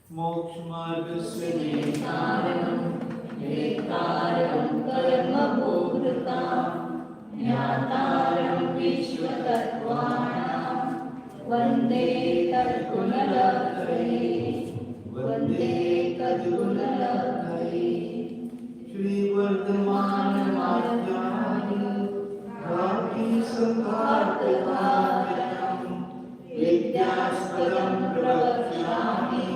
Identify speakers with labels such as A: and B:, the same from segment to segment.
A: मोक्षमार्गस्य नेतारं कर्मभूभृतां ज्ञातारं विश्वतत्त्वानां वन्दे तद्गुणलब्धये श्रीवर्धमानमार्गाय संघातघातकं विद्यास्पदं प्रवक्ष्यामि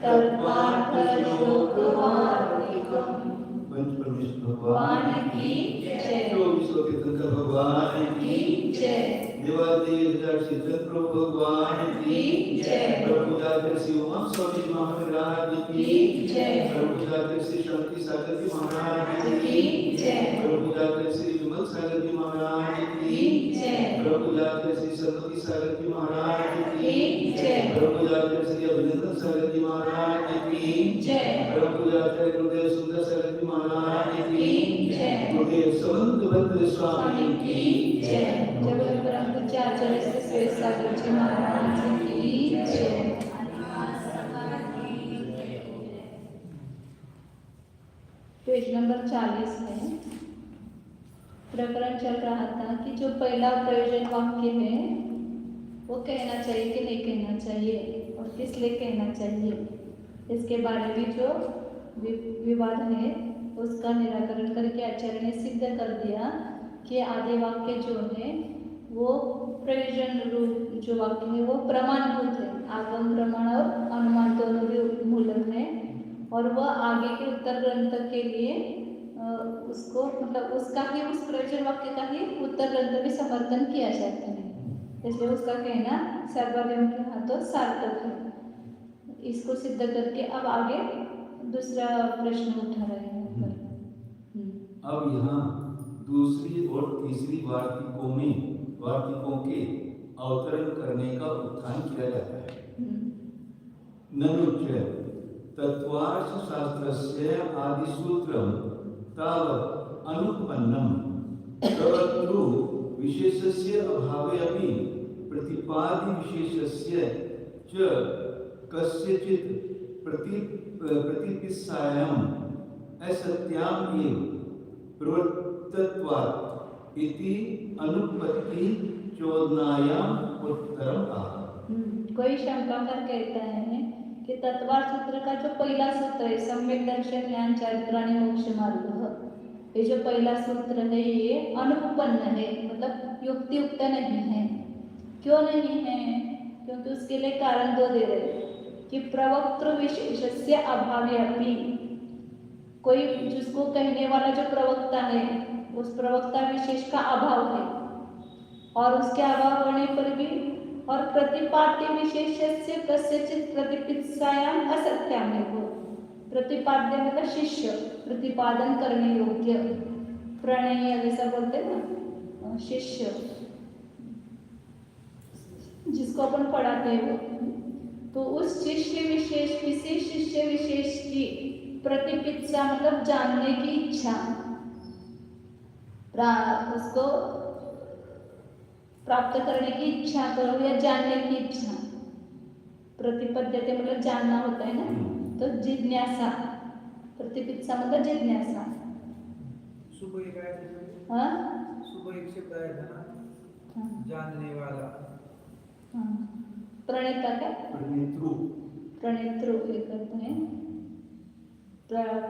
A: तत्पार्थश्लोकवार्तिकम्। पंच परमेश्वर भगवान की जय। तो विश्व के शंकर भगवान की जय। देवादेव सिद्धेश्वर प्रभु भगवान की जय। प्रभु जाकर शिव स्वामी महाराज की जय। प्रभु जाकर श्री शांति सागर जी महाराज की जय। प्रभु जाकर श्री विमल सागर जी महाराज की जय। प्रभु जाकर श्री सरस्वती सागर जी महाराज की जय। प्रभु जाकर श्री अभिनंदन सागर जी महाराज की जय। प्रभु जाकर गुरुदेव सुंदर सागर जी महाराज की जय। गुरुदेव समंत भद्र स्वामी की जय। जगत परम पूज्याचार्य श्री सागर जी महाराज की जय। पेज नंबर 40 में प्रकरण चल रहा था कि जो पहला प्रयोजन वाक्य है वो कहना चाहिए कि नहीं कहना चाहिए और किस लिए कहना चाहिए, इसके बारे में जो विवाद है उसका निराकरण करके आचार्य ने सिद्ध कर दिया कि आदि वाक्य जो है वो प्रयोजन रूप जो वाक्य है वो प्रमाणभूत है। आगम प्रमाण और अनुमान दोनों भी मूलक है और वह आगे के उत्तर ग्रंथ के लिए उसको मतलब उसका ही उस प्रयोजन वाक्य का ही उत्तर ग्रंथ में समर्थन किया जाता है, इसलिए उसका कहना सर्वज्ञों के हाथों सार्थक है। इसको सिद्ध करके अब आगे दूसरा प्रश्न उठा रहे हैं।
B: अब यहाँ दूसरी और तीसरी वार्तिकों के अवतरण करने का उत्थान किया जाता है। ननुच तत्वार्थ शास्त्रस्य आदिसूत्रं तावत् अनुपन्नं प्रवक्तृ विशेषस्य अभावे अपि प्रतिपाद्य विशेषस्य च कस्यचित् प्रतिपिस्सायाम् असत्याम् एव प्रवर्तत्वात् इति अनुपत्ति चोदनायाम् उत्तरम् आह।
A: कोई शंका कर कहता है कि तत्वार्थ सूत्र का जो पहला सूत्र है सम्यक दर्शन ज्ञान चारित्र आणि मोक्ष मार्ग, ये जो पहला सूत्र है ये अनुपन्न है, मतलब युक्तियुक्त नहीं है। क्यों नहीं है? क्योंकि उसके लिए कारण दो दे रहे कि प्रवक्तृ विशेषस्य अभावे अपि, कोई जिसको कहने वाला जो प्रवक्ता है उस प्रवक्ता विशेष का अभाव है और उसके अभाव होने पर भी और प्रतिपाद्य विशेषस्य कस्यचित् प्रतिपित्सायाम् असत्याम् एव। प्रतिपाद्य मतलब शिष्य, प्रतिपादन करने योग्य, प्रणयी जैसा बोलते हैं ना, शिष्य जिसको अपन पढ़ाते हैं, तो उस शिष्य विशेष किसी शिष्य विशेष की प्रतिपित्सा मतलब जानने की इच्छा, उसको प्राप्त करने की इच्छा करो या जानने की इच्छा। प्रतिपद्यते मतलब जानना होता है ना, तो जिज्ञासा, प्रतिपित्सा मतलब जिज्ञासा।
C: सुबह एक आया था,
A: हाँ
C: सुबह एक शब्द आया था ना, जानने वाला।
A: हाँ प्रणेता क्या? प्रणेत्रु ये करते हैं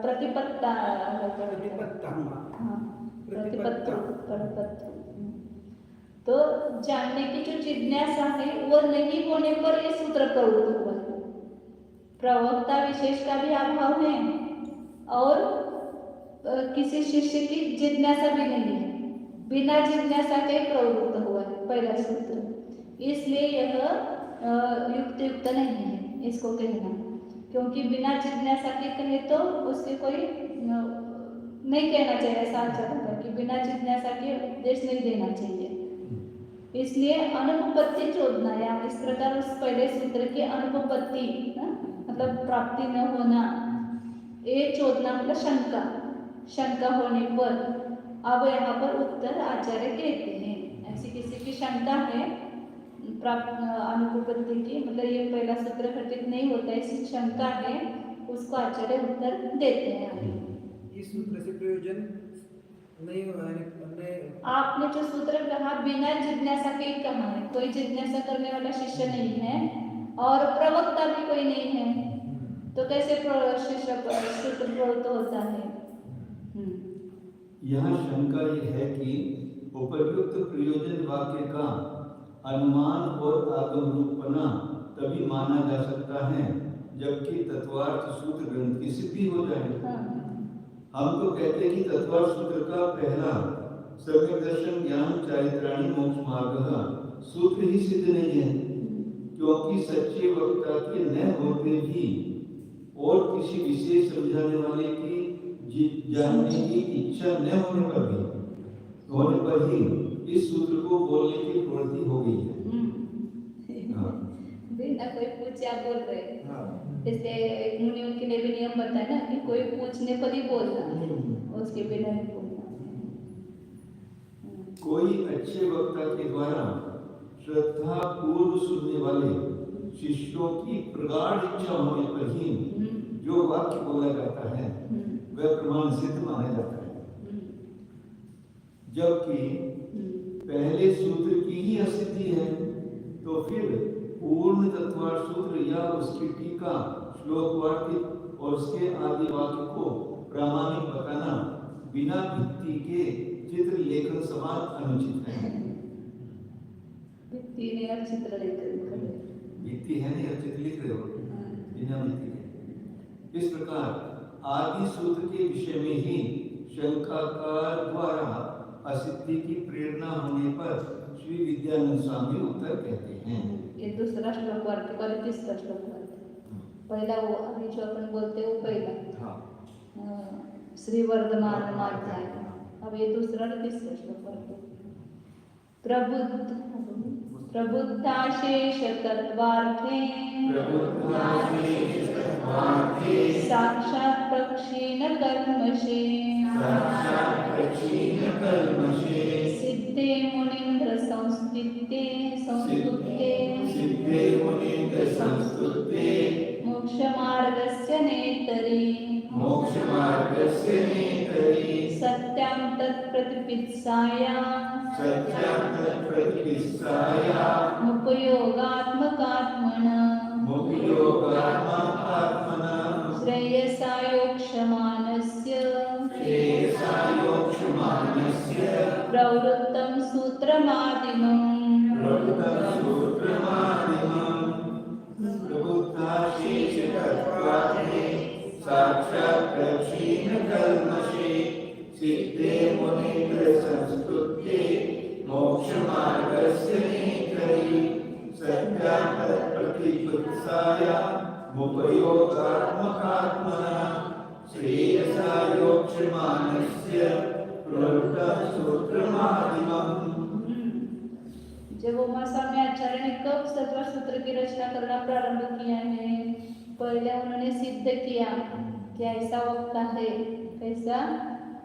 A: प्रतिपत्ता। हाँ प्रतिपत्तु। तो जानने की जो जिज्ञासा है वो नहीं होने पर ये सूत्र प्रवृत्त हुआ है। प्रवक्ता विशेष का भी अभाव है और किसी शिष्य की जिज्ञासा भी नहीं है, बिना जिज्ञासा के प्रवृत्त हुआ है पहला सूत्र, इसलिए यह युक्त नहीं है इसको कहना। क्योंकि बिना जिज्ञासा के कहे तो उसके कोई नहीं कहना चाहिए, ऐसा अच्छा होगा कि बिना जिज्ञासा के उपदेश नहीं देना चाहिए। इसलिए अनुपपत्ति चोदनाया, इस प्रकार उस पहले सूत्र की अनुपपत्ति मतलब प्राप्ति न होना, ये चोदना मतलब शंका, शंका होने पर अब यहाँ पर उत्तर आचार्य कहते हैं। ऐसी किसी की शंका है प्राप्त अनुपपत्ति की, मतलब ये पहला सूत्र घटित नहीं होता है, इसी शंका है, उसको आचार्य उत्तर देते हैं आगे।
C: इस सूत्र से प्रयोजन नहीं हुआ है, नहीं
A: आपने जो सूत्र कहा बिना जिज्ञासा के ही कहा है, कोई जिज्ञासा करने वाला शिष्य नहीं है और प्रवक्ता भी कोई नहीं है, तो कैसे शिष्य सूत्र प्रवृत्त होता है?
B: यहाँ शंका ये है कि उपयुक्त प्रयोजन वाक्य का अनुमान और आगम रूपना तभी माना जा सकता है जबकि तत्वार्थ सूत्र ग्रंथ की सिद्धि हो जाए। हम तो कहते हैं कि तत्वार्थ सूत्र का पहला सम्यक दर्शन ज्ञान चारित्राणी मोक्ष मार्ग सूत्र ही सिद्ध नहीं है, क्योंकि सच्चे वक्ता के न होते भी और किसी विशेष समझाने वाले की जानने की इच्छा न होने पर ही इस सूत्र को बोलने की प्रवृत्ति हो गई है।
A: बिना कोई पूछे आप बोल रहे हैं।
C: हाँ।
A: जैसे एक मुनियों के लिए भी नियम बताया ना कि कोई पूछने पर ही बोलना, उसके बिना नहीं बोलना।
B: कोई अच्छे वक्ता के द्वारा श्रद्धा पूर्व सुनने वाले शिष्यों की प्रगाढ़ इच्छा होने पर ही जो वाक्य बोला जाता है वह प्रमाण सिद्ध माना जाता है, जबकि पहले सूत्र की ही असिद्धि है तो फिर पूर्ण तत्वार्थ सूत्र या उसकी टीका श्लोक वाक्य और उसके आदि वाक्य को प्रामाणिक बताना बिना भित्ति के चित्र लेखन समान अनुचित है।
A: भित्ति ने और चित्र लेखन
B: भित्ति है नहीं, चित्र लिख रहे हो बिना भित्ति के। इस प्रकार आदि सूत्र के विषय में ही शंकाकार द्वारा असिद्धि की प्रेरणा होने पर श्री विद्यानंद स्वामी उत्तर कहते हैं।
A: ये दूसरा श्लोक वाक्य और तीसरा श्लोक वाक्य, पहला वो अभी जो अपन बोलते हैं वो पहला श्री वर्धमान अध्याय, अब ये दूसरा और तीसरा श्लोक वाक्य। प्रबुद्धाशेष तत्वार्थे साक्षात् प्रक्षीण कल्मषे सिद्धे मुनीन्द्र संस्तुते मोक्षमार्गस्य नेतरि सत्यां तत्प्रतिपित्सायां मुपयोगात्मकात्मना श्रेयसायोक्षमानस्य प्रवृत्तं सूत्रमादिमम्।
B: साक्षात् प्रक्षीण कल्मषे सिद्धे मुनीन्द्र संस्तुते मोक्ष मार्गस्य नेतरि सत्यां तत्प्रतिपत्साया मुपयोगात्मकात्मना श्रेयसायोक्षमानस्य प्रवृत्तं सूत्रमादिमम्।
A: जब उमा स्वामी आचार्य ने कब सत्वर सूत्र की रचना करना प्रारंभ किया है? पहले उन्होंने सिद्ध किया कि ऐसा वक्ता है, कैसा?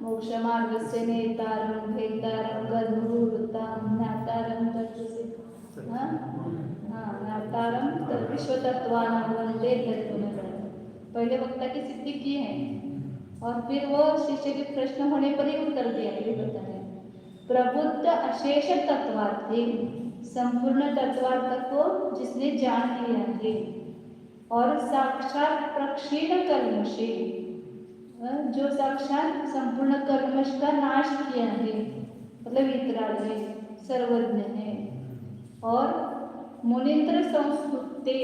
A: मोक्ष मार्ग से नेतारम भेदारम गंधूरताम नातारम तत्वसिद्ध नातारम विश्व तत्वानां वंदे तत्त्वमसि। पहले वक्ता की सिद्धि की है और फिर वो शिष्य के प्रश्न होने पर ही उत्तर दिया। ये बताया प्रबुद्ध अशेष तत्वार्थी, संपूर्ण तत्वार्थ को जिसने जान लिया है, और साक्षात प्रक्षीण कल्मषे, जो साक्षात संपूर्ण कल्मष का नाश किया है, मतलब वितराग है, सर्वज्ञ है, और मुनीन्द्र संस्तुते,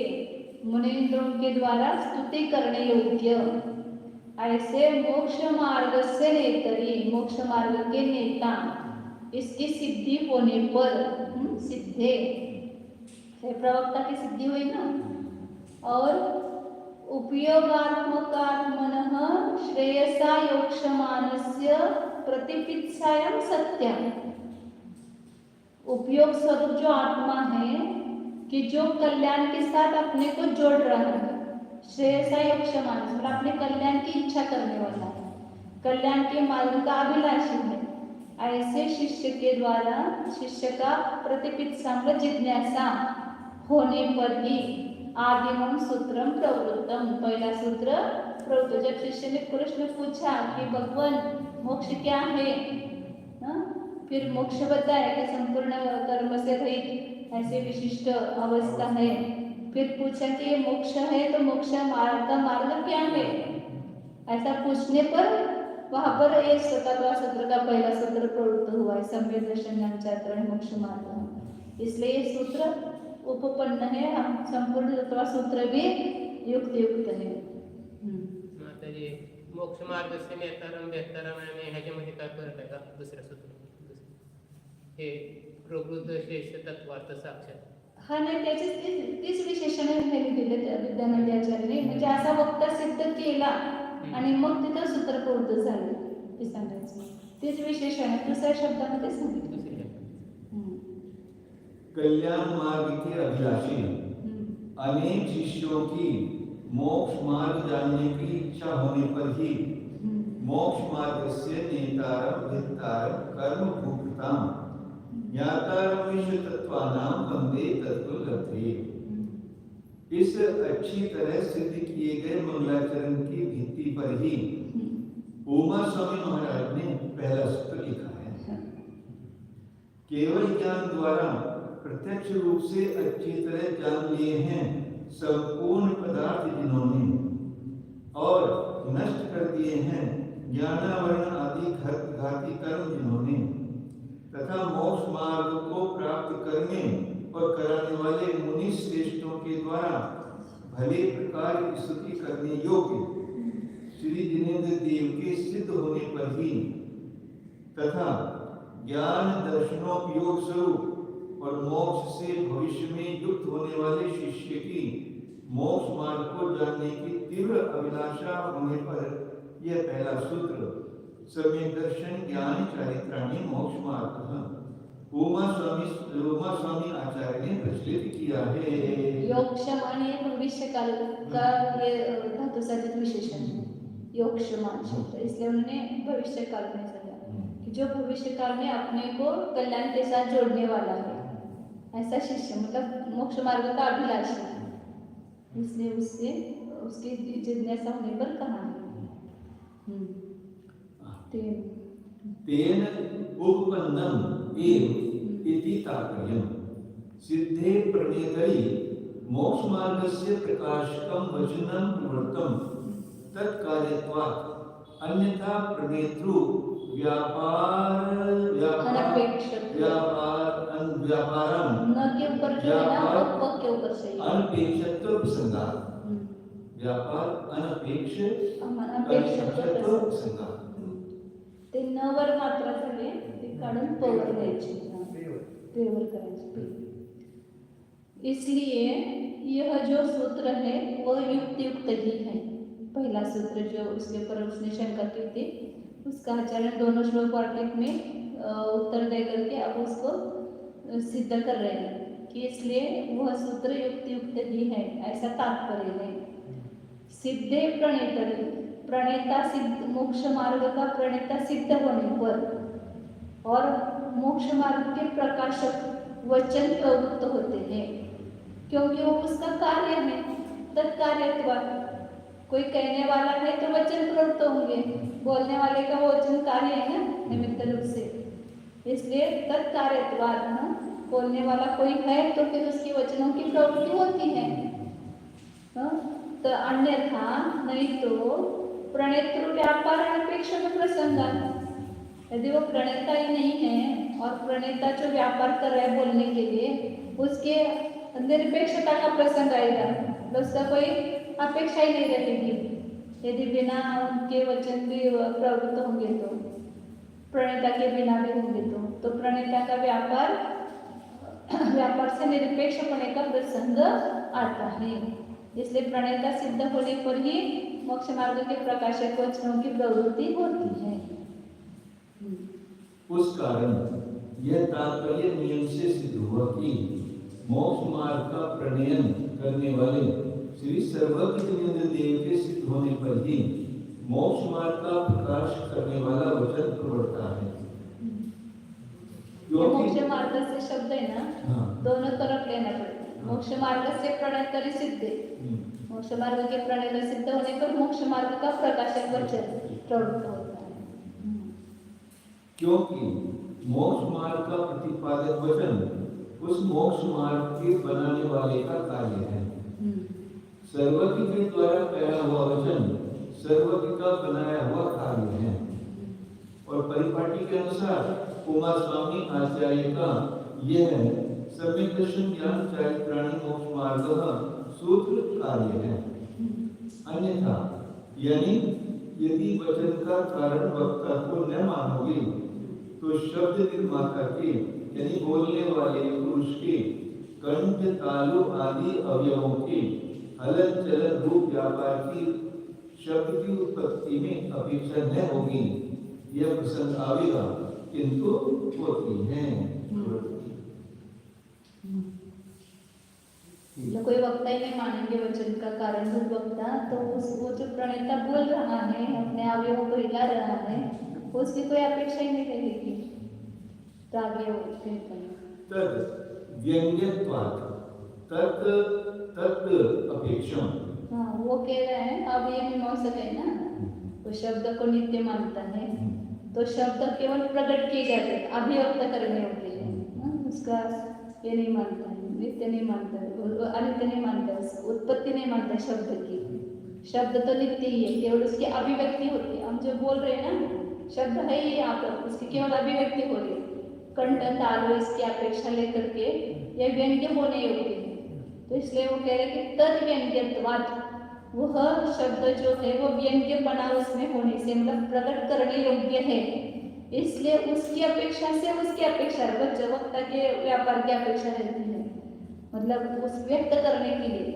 A: मुनीन्द्रों के द्वारा स्तुति करने योग्य, ऐसे मोक्ष मार्ग से नेतरी, मोक्ष मार्ग के नेता, इसकी सिद्धि होने पर सिद्धे प्रवक्ता की सिद्धि हुई ना, और उपयोगात्मकात्मनः श्रेयसायोक्षमानस्य प्रतिपित्सायां सत्यम, उपयोग स्वरूप जो आत्मा है कि जो कल्याण के साथ अपने को जोड़ रहा है, श्रेयसायोक्षमानस मतलब अपने कल्याण की इच्छा करने वाला है, कल्याण के मार्ग का अभिलाषी है, ऐसे शिष्य के द्वारा शिष्य का प्रतिपित्सांग जिज्ञासा होने पर ही आदिमम सूत्रम प्रवृत्तम, पहला सूत्र प्रवृत्त। जब शिष्य ने प्रश्न पूछा कि भगवान मोक्ष क्या है, फिर मोक्ष बताया कि संपूर्ण कर्म से रहित ऐसे विशिष्ट अवस्था है। फिर पूछा कि ये मोक्ष है तो मोक्ष मार्ग का मार्ग क्या है। ऐसा पूछने पर वहां पर ये 17वां सूत्र का पहला सूत्र प्रवृत्त हुआ है, सम्यक दर्शन ज्ञान चारित्र्य मोक्ष मार्ग। इसलिए ये सूत्र उपपन्न है, हम संपूर्ण 17वां सूत्र भी युक्त है।
D: माताजी मोक्ष मार्ग से नेतरम बेहतरम आणि ह्याच्यामध्ये काय फरक आहे का? दुसऱ्या सूत्र हे प्रकृत शेष तत्वार्थ साक्षात,
A: हा नाही, त्याचे तीच विशेषण दिले विद्यानंद आचार्याने, म्हणजे असा वक्ता सिद्ध केला आणि मग तिथं सूत्र प्रवृत्त झाले ते सांगायचं, तेच विशेषण आहे, दुसऱ्या शब्दामध्ये सांगितलं।
B: कल्याण मार्ग के अभिलाषी अनेक शिष्यों की मोक्ष मार्ग जानने की इच्छा होने पर ही मोक्ष मार्ग से नेतारम भेत्तारम कर्म भूक्ताम ज्ञातारम विश्व तत्वानाम वंदे तत्वलब्धे, इस अच्छी तरह सिद्ध किए गए मंगलाचरण की भित्ति पर ही उमा स्वामी महाराज ने पहला सूत्र लिखा है। केवल ज्ञान द्वारा प्रत्यक्ष रूप से अच्छी तरह जान लिए हैं संपूर्ण पदार्थ जिन्होंने, और नष्ट कर दिए हैं ज्ञानावरण आदि घाती कर्म जिन्होंने, तथा मोक्ष मार्ग को प्राप्त करने और कराने वाले मुनि श्रेष्ठों के द्वारा भले प्रकार स्तुति करने योग्य श्री जिनेन्द्र देव के सिद्ध होने पर ही, तथा ज्ञान दर्शनोपयोग स्वरूप और मोक्ष से भविष्य में युक्त होने वाले शिष्य की मोक्ष मार्ग को जानने की तीव्र अभिलाषा होने पर यह पहला सूत्र सम्यक दर्शन ज्ञान चारित्राणी मोक्ष मार्ग उमा स्वामी आचार्य ने प्रचलित किया है।
A: योगक्षमान ये भविष्य काल का ये धातु साधित विशेषण है, योगक्षमान शब्द, इसलिए उन्होंने भविष्य काल में समझा कि जो भविष्य काल में अपने को कल्याण के साथ जोड़ने वाला है, ऐसा शिष्य मतलब मोक्ष मार्ग का अभिलाषी है, इसलिए उससे उसकी जिज्ञासा होने पर कहा है।
B: तेन उपपन्नम एव इति तात्पर्यम्, सिद्धे प्रणेतरि मोक्ष मार्गस्य प्रकाशकं वचनं प्रवृत्तं तत्कार्यत्वात्, अन्यथा प्रणेतृ व्यापारम
A: न के ऊपर जो है ना वो के ऊपर सही
B: अनपेक्षत्व प्रसंगात्, व्यापार अनपेक्ष अनपेक्षत्व प्रसंगात्, ते
A: नवर मात्रा झाले ते काढून पवर द्यायचे, पेवर करायचे। इसलिए यह जो सूत्र है वह युक्त ही है। पहला सूत्र जो उसके ऊपर उसने शंका की थी, उसका आचार्य दोनों श्लोक वार्तिक में उत्तर दे करके अब उसको सिद्ध कर रहे हैं कि इसलिए वह सूत्र युक्त ही है, ऐसा तात्पर्य है। सिद्धे प्रणेतरि, प्रणेता सिद्ध, मोक्ष मार्ग का प्रणेता सिद्ध होने पर और मोक्ष मार्ग के प्रकाशक वचन प्रवृत्त होते हैं, क्योंकि वो उसका कार्य है, तत्कार्यत्वात्। कोई कहने वाला है तो वचन प्रवृत्त होंगे, बोलने वाले का वचन कार्य है ना निमित्त रूप से, इसलिए तत्कार्यत्वात् बोलने वाला कोई है तो फिर उसकी वचनों की प्रवृत्ति होती है। तो अन्यथा नहीं तो प्रणेतृ व्यापार अनपेक्षक प्रसंगा, यदि वो प्रणेता ही नहीं है और प्रणेता जो व्यापार कर रहा है बोलने के लिए, उसके निरपेक्षता का प्रसंग आएगा, उसका कोई अपेक्षा ही नहीं रहेगी। यदि बिना उनके वचन भी प्रवृत्त होंगे तो, प्रणेता के बिना भी होंगे तो प्रणेता का व्यापार से निरपेक्ष होने का प्रसंग आता है। इसलिए प्रणेता सिद्ध होने पर ही मोक्ष मार्ग के प्रकाशक वचनों की प्रवृत्ति होती है।
B: उस कारण यह तात्पर्य नियम से सिद्ध हुआ कि मोक्ष मार्ग का प्रणयन करने वाले श्री सर्वज्ञ जिनेन्द्र देव के सिद्ध होने पर ही मोक्ष मार्ग का प्रकाश करने वाला वचन प्रवर्तता है। क्योंकि
A: मोक्ष मार्ग से शब्द है ना,
B: हाँ।
A: दोनों तरफ लेना पड़ता है। मोक्ष मार्ग से प्रणय कर सिद्धे, मोक्ष मार्ग के प्रणय कर सिद्ध होने पर मोक्ष मार्ग का प्रकाशक वचन प्रवृत्त होता है।
B: क्योंकि मोक्ष मार्ग का प्रतिपादक वचन उस मोक्ष मार्ग के बनाने वाले का कार्य है। सर्वज्ञ के द्वारा कहा हुआ वचन सर्वज्ञ का बनाया हुआ कार्य है। और परिपाटी के अनुसार कुमार स्वामी आचार्य का यह सम्यक दर्शन ज्ञान चारित्राणी मोक्ष मार्ग सूत्र कार्य है। अन्यथा यानी यदि वचन का कारण वक्ता को न मानोगे तो शब्द निर्माता के यानी बोलने वाले पुरुष के कंठ तालु आदि अवयवों के हलन चलन रूप व्यापार की शब्द की उत्पत्ति में अपेक्षा न होगी, यह प्रसंग आवेगा, किंतु होती है।
A: जो कोई वक्ता ही नहीं मानेंगे वचन का कारण रूप वक्ता, तो वो जो प्रणेता बोल रहा है, अपने अवयवों को हिला रहा है, उसकी कोई अपेक्षा ही नहीं रहेगी। तो आगे
B: तद व्यंग्यत्वात् तत् अपेक्षा।
A: हाँ, वो कह रहे हैं अब ये मीमांसक है ना, तो शब्द को नित्य मानता है, तो शब्द केवल प्रकट किए जाते हैं, अभिव्यक्त करने होते हैं। उसका ये नहीं मानता है, नित्य नहीं मानता है, अनित्य नहीं मानता है, उत्पत्ति नहीं मानता है शब्द की। शब्द तो नित्य ही है, केवल उसकी अभिव्यक्ति होती है। हम जो बोल रहे हैं ना, शब्द है ही यहाँ पर, उसकी केवल अभिव्यक्ति हो रही है। कंठ तालु इसकी अपेक्षा लेकर के यह व्यंग्य होने योग्य है। तो इसलिए वो कह रहे हैं कि तद व्यंग्यत्वात्, वह शब्द जो है वो व्यंग्य बना उसमें होने से, मतलब प्रकट करने योग्य है, इसलिए उसकी अपेक्षा से उसकी अपेक्षा वक्ता के व्यापार की अपेक्षा रहती है, मतलब उस व्यक्त करने के लिए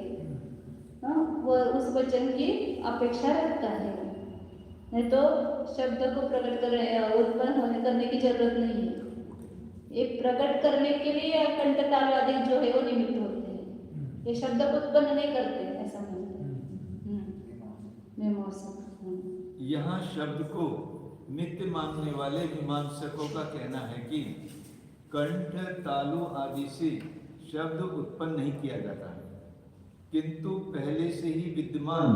A: वो उस वचन की अपेक्षा रखता है। नहीं तो शब्द को प्रकट करने उत्पन्न होने करने की जरूरत नहीं है। ये प्रकट करने के लिए कंठ तालु आदि जो है वो निमित्त होते हैं, ये शब्द को उत्पन्न नहीं करते, ऐसा
B: यहाँ शब्द को नित्य मानने वाले मीमांसकों का कहना है कि कंठ तालु आदि से शब्द उत्पन्न नहीं किया जाता है, किंतु पहले से ही विद्यमान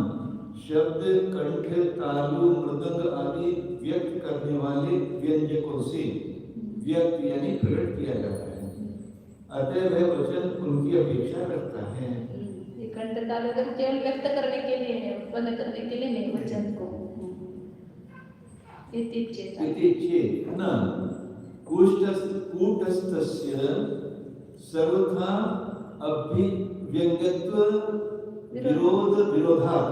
B: शब्द कंठ तालु मृदंग आदि व्यक्त करने वाले व्यंजकों से व्यक्त यानी प्रकट किया जाता है। अतः वह वचन उनकी अपेक्षा करता है।
A: कंठ तालु केवल व्यक्त करने के लिए है, उत्पन्न करने के लिए नहीं वचन को। इति चेत्
B: न कूटस्थस्य सर्वथा अभिव्यंग्यत्व विरोध विरोधात्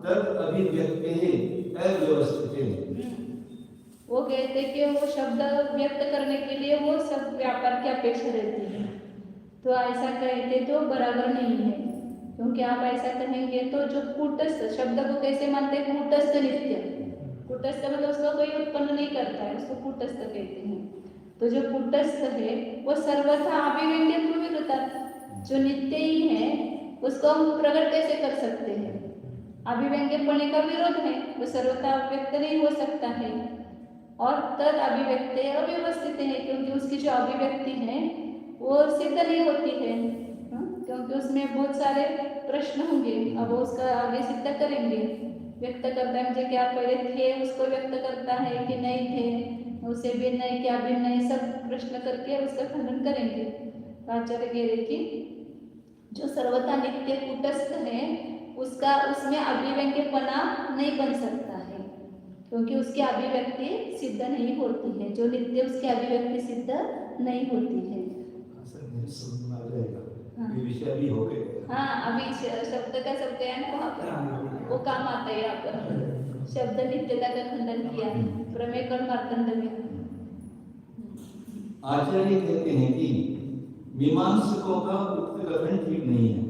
B: तद अभिव्यक्तेः अव्यवस्थिते।
A: वो कहते कि वो शब्द व्यक्त करने के लिए वो सब व्यापार की अपेक्षा रहती है, तो ऐसा कहते तो बराबर नहीं है। क्योंकि आप ऐसा कहेंगे तो जो कूटस्थ शब्द को कैसे मानते हैं, कूटस्थ नित्य, कूटस्थ मतलब उसका कोई उत्पन्न नहीं करता है, उसको कूटस्थ कहते हैं। तो जो कूटस्थ है वो सर्वथा अभिव्यंग्यत्व विरोधात्, जो नित्य ही है उसको हम प्रकट कैसे कर सकते हैं, अभिव्यंग्य पने का विरोध है, वो सर्वथा व्यक्त नहीं हो सकता है। और तद अभिव्यक्ति अव्यवस्थित है, क्योंकि उसकी जो अभिव्यक्ति है वो सिद्ध नहीं होती है, क्योंकि उसमें बहुत सारे प्रश्न होंगे। अब उसका आगे सिद्ध करेंगे, व्यक्त करता है मुझे क्या पहले थे उसको व्यक्त करता है कि नहीं थे, उसे भिन्न है क्या भिन्न है, सब प्रश्न करके उसका खंडन करेंगे। आचार्य कह रहे कि जो सर्वथा नित्य कूटस्थ है उसका उसमें अभिव्यंग्यपना नहीं बन सकता है, क्योंकि उसकी अभिव्यक्ति सिद्ध नहीं होती है। जो नित्य उसकी अभिव्यक्ति सिद्ध नहीं होती है।
B: ये विषय भी हो गए।
A: हाँ, अभी शब्द का सब ज्ञान वहाँ पर वो काम आता है। यहाँ पर शब्द नित्यता का खंडन किया है प्रमेय कर्ण मार्तंड में।
B: आचार्य कहते हैं कि मीमांसकों का उक्त कथन ठीक नहीं है,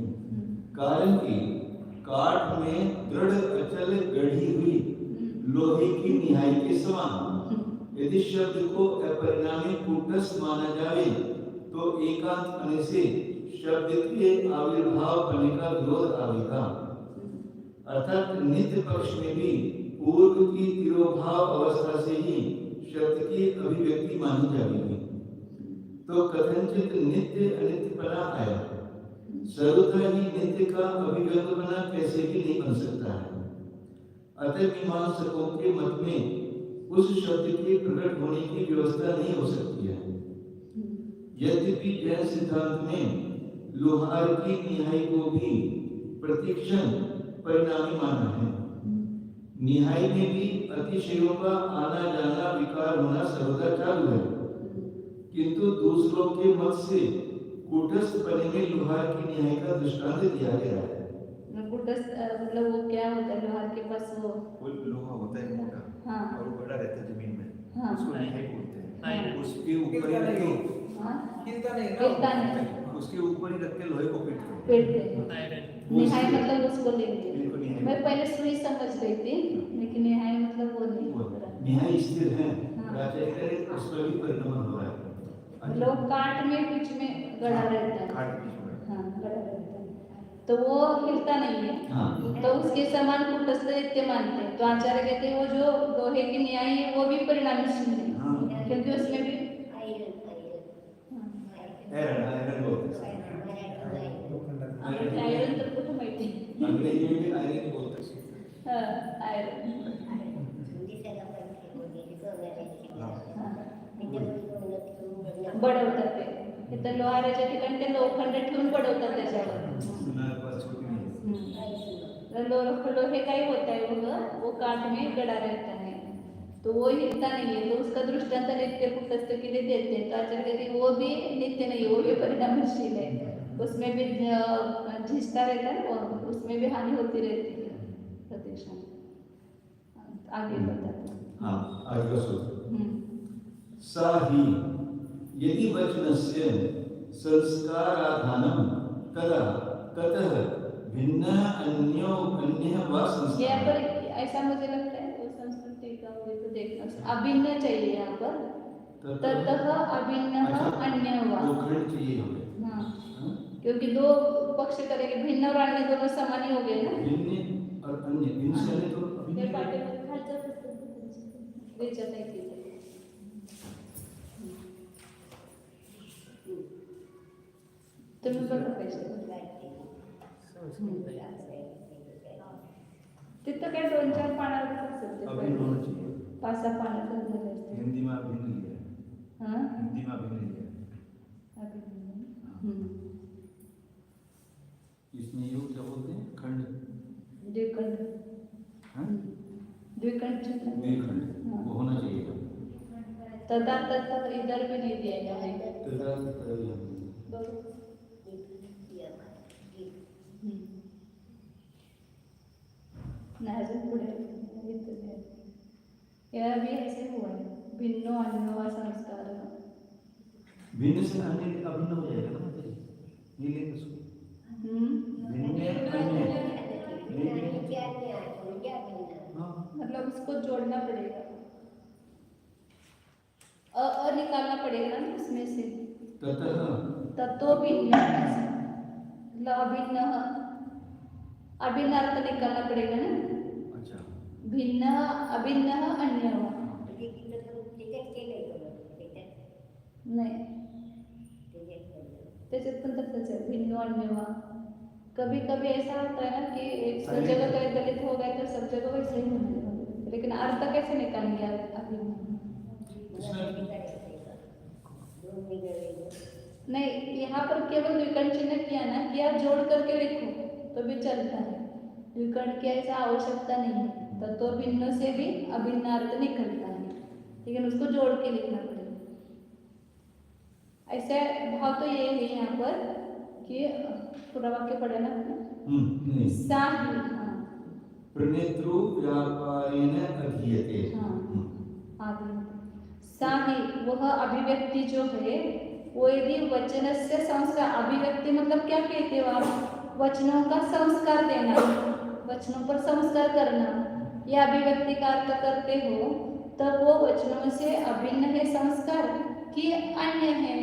B: कारण कि काठ में दृढ़ अचल गढ़ी हुई लोहे की निहाई के समान यदि शब्द को अपरिणामी कूटस्थ माना जाए तो एकांत होने से शब्द के आविर्भाव होने का विरोध आवेगा। अर्थात नित्य पक्ष में भी पूर्व की तिरोभाव अवस्था से ही शब्द की अभिव्यक्ति मानी जाएगी। तो कथनचित नित्य अनित्यपना आया। सर्वथा ही नित्य का अभिव्यंगपना कैसे भी नहीं बन सकता है। अतः मीमांसकों के मत में उस शब्द के प्रकट होने की व्यवस्था नहीं हो सकती है। यद्यपि जैन सिद्धांत में लोहार की निहाई को भी प्रतिक्षण परिणामी माना है। निहाई में भी अतिशयों का आना जाना विकार होना सर्वदा चालू है, किंतु दूसरों के मत से कूटस्थ पने में लोहार की निहाई का दृष्टांत दिया गया है।
A: कूटस्थ मतलब वो क्या होता है, लोहार के पास वो
E: लोहा होता है मोटा,
A: हाँ,
E: और वो बड़ा रहता है जमीन में,
A: हाँ,
E: उसको निहाई बोलते हैं।
D: हाँ।
E: उसके ऊपर ही रख के,
A: हाँ,
C: खिलता नहीं ना,
A: खिलता नहीं।
E: उसके ऊपर ही रख के लोहे को पीटते हैं।
A: पेड़ते हैं।
D: आयरन।
A: निहाई मतलब उसको लेंगे।
E: इनको निहाई
A: मैं पहले सुई समझ रही थी, लेकिन निहाई मतलब वो नहीं होता।
B: निहाई स्थिर है,
A: हाँ।
B: प्राचार्य उस पर भी परिणमन हो रहा है।
A: लोग काट में बीच में गड़ा रहता है।
E: खाट बीच में।
A: हाँ, गड़ा रहता है, तो वो हिलता नहीं है।
B: हाँ।
A: तो उसके समान कूटस्थ नित्य मानते हैं। तो आचार्य कहते हैं वो जो लोहे की निहाई है वो भी परिणामी शून्य है,
B: हाँ।
A: क्योंकि उसमें भी
B: आयरन बोलते हैं।
A: आयरन तर कुठे माहिती।
B: अंग्रेजी में भी आयरन बोलते हैं।
A: हाँ, आयरन। बडवतात ते. इथं लोहाराच्या ठिकाणी ते लोखंड ठेवून बडवतात त्याच्यावर.
B: सुनार पर छोटी नहीं।
A: लोहे का ही होता है वो काट में गड़ा रहता है, तो वो हिलता नहीं है। तो उसका दृष्टांत नित्य कूटस्थ के लिए देते हैं। तो आचार्य कहते हैं वो भी नित्य नहीं है, वो भी परिणामशील है। उसमें भी झिझता रहता है और उसमें भी हानि होती रहती है प्रदेश में। आगे बताते हैं।
B: हाँ, आगे का सूत्र। सा ही यदि वचनस्य संस्काराधानं तदा ततः भिन्न अन्यः वा संस्कार।
A: यहाँ पर ऐसा मुझे लगता है वो संस्कृति का वो तो देखना अभिन्न चाहिए यहाँ पर। ततः अभिन्न अन्य वा।
B: दो खंड चाहिए हमें।
A: हाँ, क्योंकि दो पक्ष करेंगे, भिन्न और अन्य दोनों समान ही हो गए ना।
B: भिन्न और अन्य इनसे अन्य तो
A: हे
B: अभिन्न
A: पाठ्यपुस्तक खालचं पुस्तक वेचत आहे तिथे. तुम्ही बघा पाहिजे तिथं काय 2-4 पानावरच असेल ते.
B: अभिन्न होना चाहिए।
A: 5-6 पानाचं झालं असते.
B: हिंदी में अभिन्न लिया है।
A: हाँ,
B: हिंदी में अभिन्न लिया है।
A: अभिन्न।
B: इसमें योग क्या बोलते हैं? खंड।
A: द्विखंड।
B: हाँ?
A: द्विखंड
B: द्विखंड
A: हाँ।
B: वो होना चाहिए।
A: तथा तथा इधर भी नहीं दिया गया है।
B: तथा तथा
A: नाही अजून पुढे यह भी ऐसे हुआ है, भिन्नो अन्यो वा संस्कार।
B: भिन्न से अन्य अभिन्न हो जाएगा ना, ये ले उसको। भिन्न अन्य हाँ,
A: मतलब उसको जोड़ना पड़ेगा, अ निकालना पड़ेगा ना उसमें से।
B: ततः
A: तत्व भिन्न मतलब अभिन्न, अभिन्न अर्थ निकालना पड़ेगा ना।
B: अच्छा
A: भिन्न अभिन्न अन्य वा। नहीं, त्याच्यात पण तसंच है, भिन्न अन्य वा। कभी कभी ऐसा होता है ना कि एक सब जगह कहीं दलित हो गए तो सब जगह वैसे ही होने लगे, लेकिन अर्थ कैसे निकालेंगे अभिन्न? नहीं, यहाँ पर केवल विकर्ण चिन्ह किया ना कि आप जोड़ करके लिखो तो भी चलता है। विकर्ण की ऐसा आवश्यकता नहीं है। तत्व भिन्न से भी अभिन्न अर्थ निकलता है, लेकिन उसको जोड़ के लिखना पड़ेगा। ऐसे भाव तो ये है यहाँ पर कि पूरा वाक्य पढ़े ना
B: नहीं।
A: साहि। हाँ,
B: प्रणेत्रु व्यापारेण अधीयते।
A: हाँ, आगे साहि वह अभिव्यक्ति जो है वो यदि वचन से संस्कार, अभिव्यक्ति मतलब क्या कहते हो आप? वचनों का संस्कार देना, वचनों पर संस्कार करना, यह अभिव्यक्ति का अर्थ करते हो, तब वो वचनों से अभिन्न है संस्कार कि अन्य है?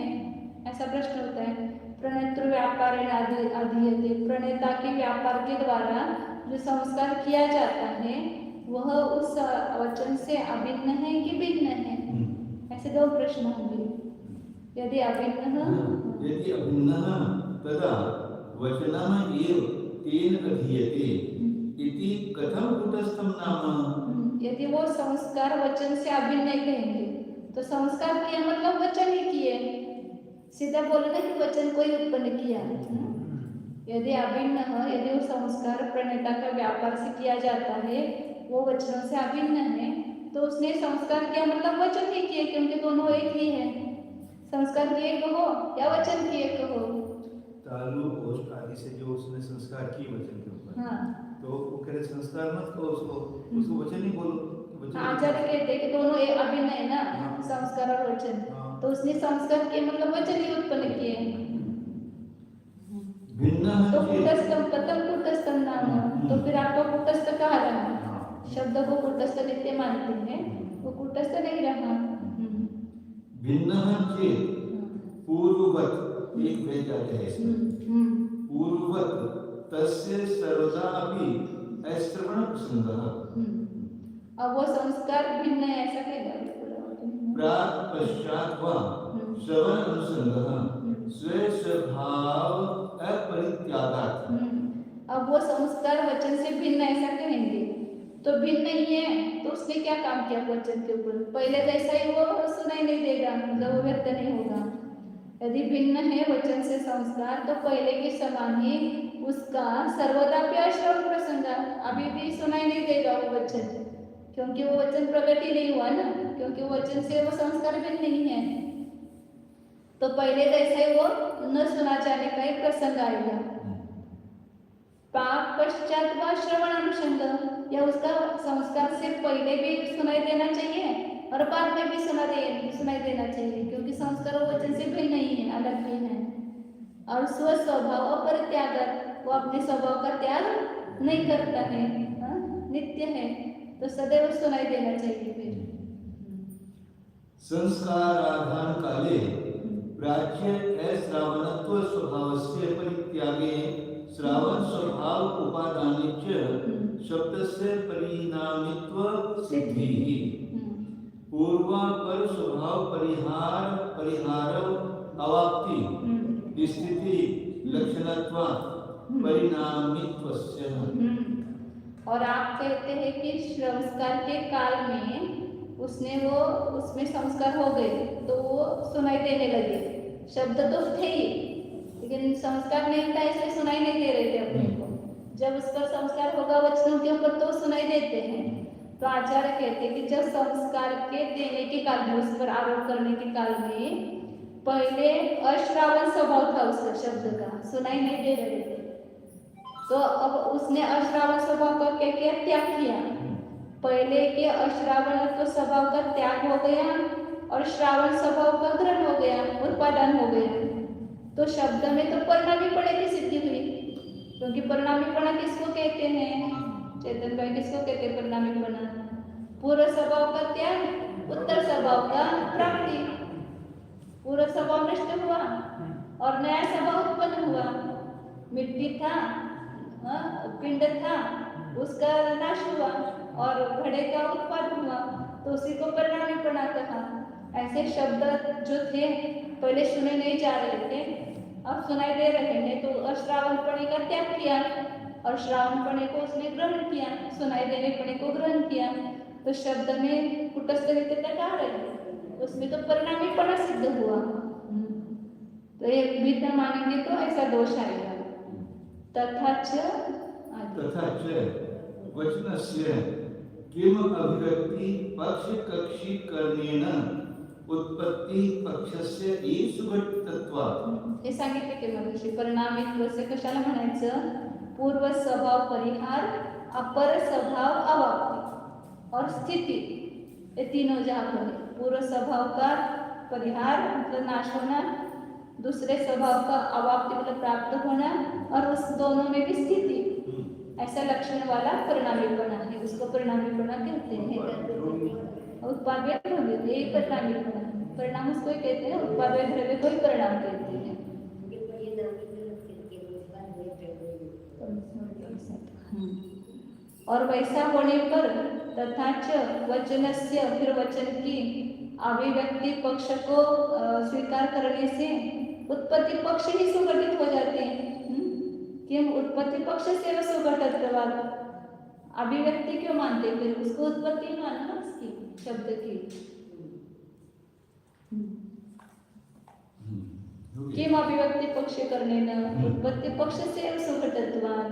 A: ऐसा प्रश्न होता है। प्रणेत्र व्यापार अधीयते, प्रणेता के व्यापार के द्वारा जो संस्कार किया जाता है वह उस वचन से अभिन्न है कि भिन्न है? ऐसे दो प्रश्न होंगे। यदि अभिन्नः
B: यदि अभिन्नः तदा वचनम् एव तेन अधीयते इति कथं कूटस्थं नाम?
A: यदि वो संस्कार वचन से अभिन्न नहीं कहेंगे तो संस्कार किया मतलब वचन ही किए, सीधा बोले ना कि वचन को ही उत्पन्न किया। यदि अभिन्न है, यदि वो संस्कार प्रणेता का व्यापार से किया जाता है, वो वचनों से अभिन्न है, तो उसने संस्कार किया मतलब वचन ही किए, क्योंकि दोनों एक ही है। संस्कार किए कहो या वचन किए कहो।
E: तालु पोस्ट आदि से जो उसने संस्कार की वचन के ऊपर,
A: हाँ,
E: तो वो कह रहे संस्कार मत कहो उसको वचन ही बोलो। वचन
A: आचार्य कहते कि दोनों एक अभिन्न है ना,
E: हाँ।
A: संस्कार और वचन।
E: हाँ।
A: तो उसने संस्कार किए मतलब वचन ही उत्पन्न किए।
B: भिन्नः
A: तो
B: चेत्
A: कूटस्थम कथम कूटस्थम नाम, तो फिर आपको कूटस्थ कहा रहा,
E: हाँ।
A: शब्द को कूटस्थ नित्य मानते हैं, वो कूटस्थ नहीं रहा।
B: भिन्नः चेत् पूर्ववत् एक भेद जाते हैं इसमें। पूर्ववत् तस्य सर्वदा अपि अश्रवण प्रसंगः।
A: अब वो संस्कार भिन्न है ऐसा कहेगा।
B: प्राक पश्चात वा श्रवण अनुसंगः स्वे स्वभाव अपरित्यागात्।
A: अब वो संस्कार वचन से भिन्न ऐसा कहेंगे, तो भिन्न नहीं है तो उसने क्या काम किया वचन के ऊपर? पहले जैसा ही वो सुनाई नहीं देगा, मतलब वो व्यर्थ नहीं होगा। यदि भिन्न है वचन से संस्कार, तो पहले के समान ही उसका सर्वदा भी अश्रवण प्रसंग, अभी भी सुनाई नहीं देगा वो वचन, क्योंकि वो वचन प्रकट ही नहीं हुआ ना, क्योंकि वचन से वो संस्कार भिन्न नहीं है। तो पहले जैसे वो न सुना जाने का एक प्रसंग आएगा। पाक पश्चात व श्रवण अनुसंग, या उसका संस्कार से पहले भी सुनाई देना चाहिए और बाद में भी सुनाई देना चाहिए, क्योंकि संस्कार और वचन से भिन्न नहीं है, अलग ही है। और स्व स्वभाव पर त्याग, वो अपने स्वभाव का त्याग नहीं करता है, नित्य है, तो सदैव सुनाई देना चाहिए। फिर
B: संस्काराधान काले प्राच्य अश्रावणत्व स्वभावस्य परित्यागे श्रावण स्वभाव उपादाने च शब्दस्य परिणामित्व सिद्धिः। पूर्वापर स्वभाव परिहार अवाप्ति स्थिति लक्षणत्वा परिणामित्वस्य।
A: और आप कहते हैं कि संस्कार के काल में उसमें संस्कार हो गए, तो वो सुनाई देने लगे। शब्द तो थे ही, लेकिन संस्कार नहीं था, इसलिए सुनाई नहीं दे रहे थे अपने को। जब उसका संस्कार होगा वचनों के ऊपर तो सुनाई देते हैं। तो आचार्य कहते हैं कि जब संस्कार के देने के काल में, उस पर आरोप करने के काल में पहले अश्रावण स्वभाव था उसका, शब्द का सुनाई नहीं दे रहे थे, तो अब उसने अश्रावण स्वभाव का क्या किया? त्याग किया। पहले के अश्रावण तो स्वभाव का त्याग हो गया और श्रावण स्वभाव का ग्रहण हो गया, उत्पादन हो गया। तो शब्द में तो परिणामीपना की सिद्धि हुई, क्योंकि परिणामीपना किसको कहते हैं? चेतन भाई, किसको कहते हैं परिणामीपना? पूर्व स्वभाव का त्याग, उत्तर स्वभाव का प्राप्ति। पूर्व स्वभाव नष्ट हुआ और नया स्वभाव उत्पन्न हुआ। मिट्टी था, पिंड था, उसका नाश हुआ और घड़े का उत्पादन हुआ, तो उसी को परिणामीपना कहा। ऐसे शब्द जो थे पहले सुने नहीं जा रहे थे, अब सुनाई दे रहे हैं, तो अश्रावणपणे का त्याग किया और श्रावणपणे को उसने ग्रहण किया, सुनाई देने पणे को ग्रहण किया। तो शब्द में कुटस्थ नित्यता कहा रहे, उसमें तो परिणामीपना सिद्ध हुआ। तो ये विद्या मानेंगे तो ऐसा दोष आएगा। तथा च
B: वचनस्य किम अभिव्यक्ति पक्ष कक्षी करणेन उत्पत्ति पक्षस्य सुघटितत्वात्।
A: हे सांगितले की मगाशी परिणामित्व से कशाला म्हणायचं? पूर्व स्वभाव परिहार, अपर स्वभाव अवाप्ति और स्थिति, ये तीनों जहाँ पर पूर्व स्वभाव का परिहार मतलब नाश होना, दूसरे स्वभाव का अवाप्ति मतलब प्राप्त होना, और उस दोनों में भी स्थिति, ऐसा लक्षण वाला परिणामीपना है, उसको परिणामीपना कहते हैं। उत्पाद व द्रव्य, यही परिणामीपना, परिणाम उसको ही कहते हैं, उत्पाद व द्रव्य को ही परिणाम कहते हैं। और वैसा होने पर तथा च वचनस्य, फिर वचन की अभिव्यक्ति पक्ष को स्वीकार करने से उत्पत्ति पक्ष ही सुगठित हो जाते हैं। कि हम उत्पत्ति पक्ष से वह सुगठितवाद अभिव्यक्ति क्यों मानते हैं? फिर उसको उत्पत्ति मानना उसकी शब्द की किम अभिव्यक्ति पक्ष करने न उत्पत्ति पक्ष से सुघटत्वाद।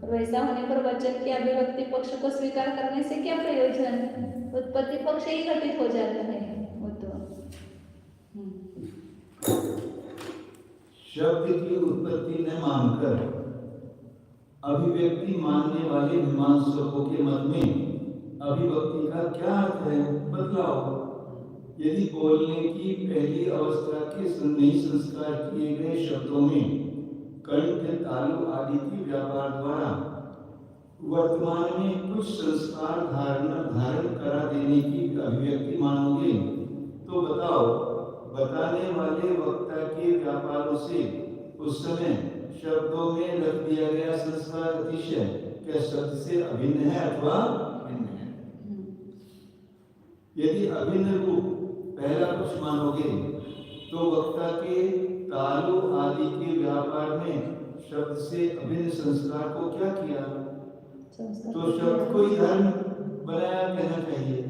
A: वैसा होने पर वचन के अभिव्यक्ति पक्ष को स्वीकार करने से क्या प्रयोजन? उत्पत्ति पक्ष ही घटित हो जाता है वो तो।
B: शब्द की उत्पत्ति न मानकर अभिव्यक्ति मानने वाले मीमांसकों के मत में अभिव्यक्ति का क्या अर्थ है? बतलाओ। यदि बोलने की पहली अवस्था के नहीं संस्कार किए गए शब्दों में कंठ, तालु आदि के व्यापार द्वारा वर्तमान में कुछ संस्कार धारण करा देने की अभिव्यक्ति मानोगे तो बताओ, बताने वाले वक्ता के व्यापारों से उस समय शब्दों में रख दिया गया संस्कार अतिशय क्या शब्द से अभिन्न है अथवा भिन्न है? यदि अभिन्न रूप पहला पक्ष मानोगे तो वक्ता के तालु आदि के व्यापार में शब्द से अभिन्न संस्कार को क्या किया? तो शब्द को ही धर्म बनाया कहना चाहिए।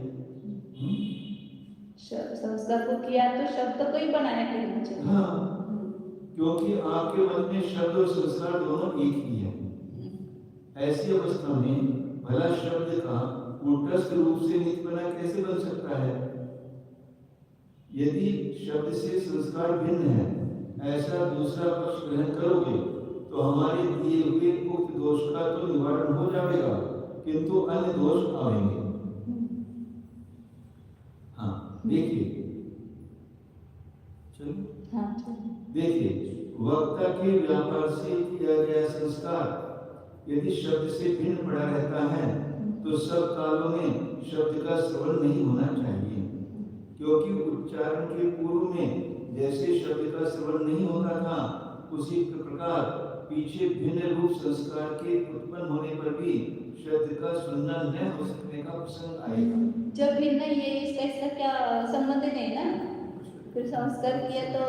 A: संस्कार को किया तो शब्द को ही बनाया कहना चाहिए।
B: हाँ, क्योंकि आपके मन में शब्द और संस्कार दोनों एक ही है। ऐसी अवस्था में भला शब्द का कूटस्थ रूप से नित्य कैसे बन सकता है? यदि शब्द से संस्कार भिन्न है ऐसा दूसरा पक्ष ग्रहण करोगे तो हमारे दिए हुए उक्त दोष का तो निवारण हो जाएगा, किंतु अन्य दोष आएंगे। हाँ देखिए, चलो देखिए, वक्ता के व्यापार से किया गया संस्कार यदि शब्द से भिन्न पड़ा रहता है तो सब कालों में शब्द का श्रवण नहीं होना चाहिए, क्योंकि उच्चारण के पूर्व में जैसे शब्द का श्रवण नहीं होता था उसी प्रकार पीछे भिन्न रूप संस्कार के उत्पन्न होने पर भी शब्द का सुनना न हो सकने का प्रसंग आएगा।
A: जब भिन्न ये इसका क्या संबंध नहीं ना, फिर संस्कार किया तो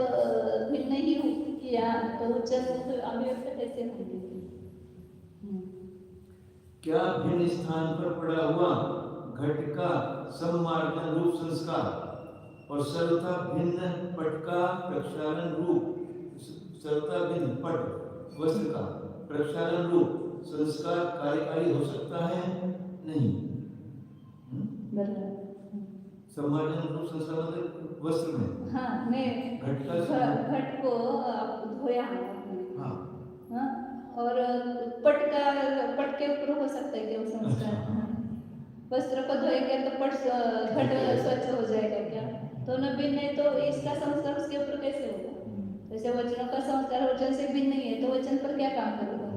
A: भिन्न ही किया तो उच्चारण अभिव्यक्त कैसे होंगे?
B: क्या भिन्न स्थान पर पड़ा हुआ घट का सम्मार्जन रूप संस्कार और सर्वथा भिन्न पट का प्रक्षालन रूप, सर्वथा भिन्न पट वस्त्र का प्रक्षालन रूप संस्कार कार्यकारी हो सकता है? नहीं। सम्मार्जन रूप संस्कार मतलब वस्त्र में,
A: हाँ, मैं घट को धोया
B: हाँ,
A: हाँ, और पट के ऊपर हो सकता है क्या संस्कार? वस्त्र को धोएंगे तो पट घट स्वच्छ हो जाएगा क्या? तो न भिन्न है तो इसका संस्कार उसके ऊपर कैसे होगा? जैसे वचनों का संस्कार वचन से भिन्न नहीं है तो वचन पर क्या काम करेगा?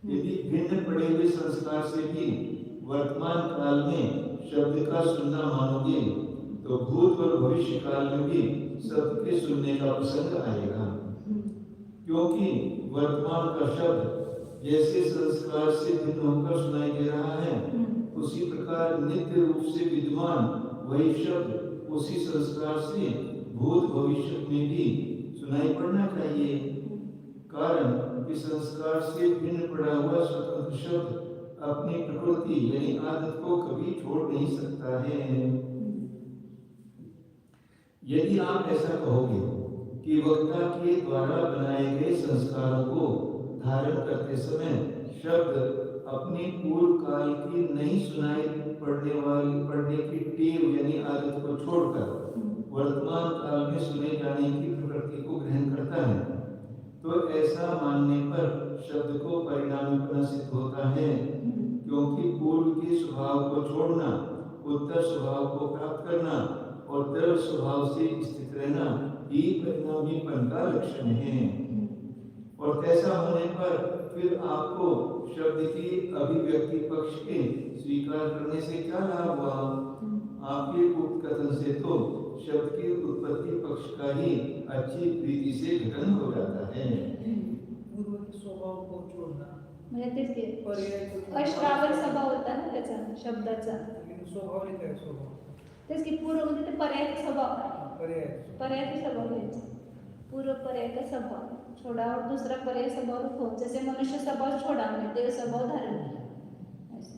B: यदि भिन्न पड़े हुए संस्कार से भी वर्तमान काल में शब्द का सुनना मानोगे तो भूत और भविष्य काल में भी शब्द के सुनने का प्रसंग आएगा, क्योंकि वर्तमान का शब्द जैसे संस्कार से भिन्न होकर सुनाई दे रहा है उसी प्रकार नित्य रूप से विद्यमान वही शब्द उसी संस्कार से भूत भविष्य में भी सुनाई पड़ना चाहिए। कारण कि संस्कार से भिन्न पड़ा हुआ स्वतंत्र शब्द अपनी प्रकृति यानी आदत को कभी छोड़ नहीं सकता है। यदि आप ऐसा कहोगे कि वक्ता के द्वारा बनाए गए संस्कारों को धारण करते समय शब्द अपनी पूर्व काल की नहीं सुनाई पढ़ने की टेव यानी आदत को छोड़कर वर्तमान काल में सुने जाने की प्रवृत्ति को ग्रहण करता है, तो ऐसा मानने पर शब्द को परिणामीपना सिद्ध होता है, क्योंकि पूर्व के स्वभाव को छोड़ना उत्तर स्वभाव को प्राप्त करना और द्रव स्वभाव से स्थित रहना ही परिणामीपन का लक्षण है। और ऐसा होने पर फिर आपको शब्द की अभिव्यक्ति पक्ष के स्वीकार करने से क्या लाभ हुआ? आपके उक्त कथन से तो शब्द की उत्पत्ति पक्ष का ही अच्छी प्रीति से गठन हो जाता है।
C: पूर्व के स्वभाव को छोड़ना
A: म्हणजे तेच की
C: पर्याय
A: अश्रावण स्वभाव होता ना त्याचा शब्दाचा,
C: लेकिन स्वाभाविक आहे स्वभाव
A: तेच की पूर्व म्हणजे ते पर्यायी स्वभाव
C: पर्याय
A: पर्यायी स्वभाव घ्यायचा पूर्व पर्यायी स्वभाव छोडा और दूसरा पर्याय स्वभाव हो जैसे मनुष्य स्वभाव छोडा म्हणजे देव स्वभाव धारण किया ऐसे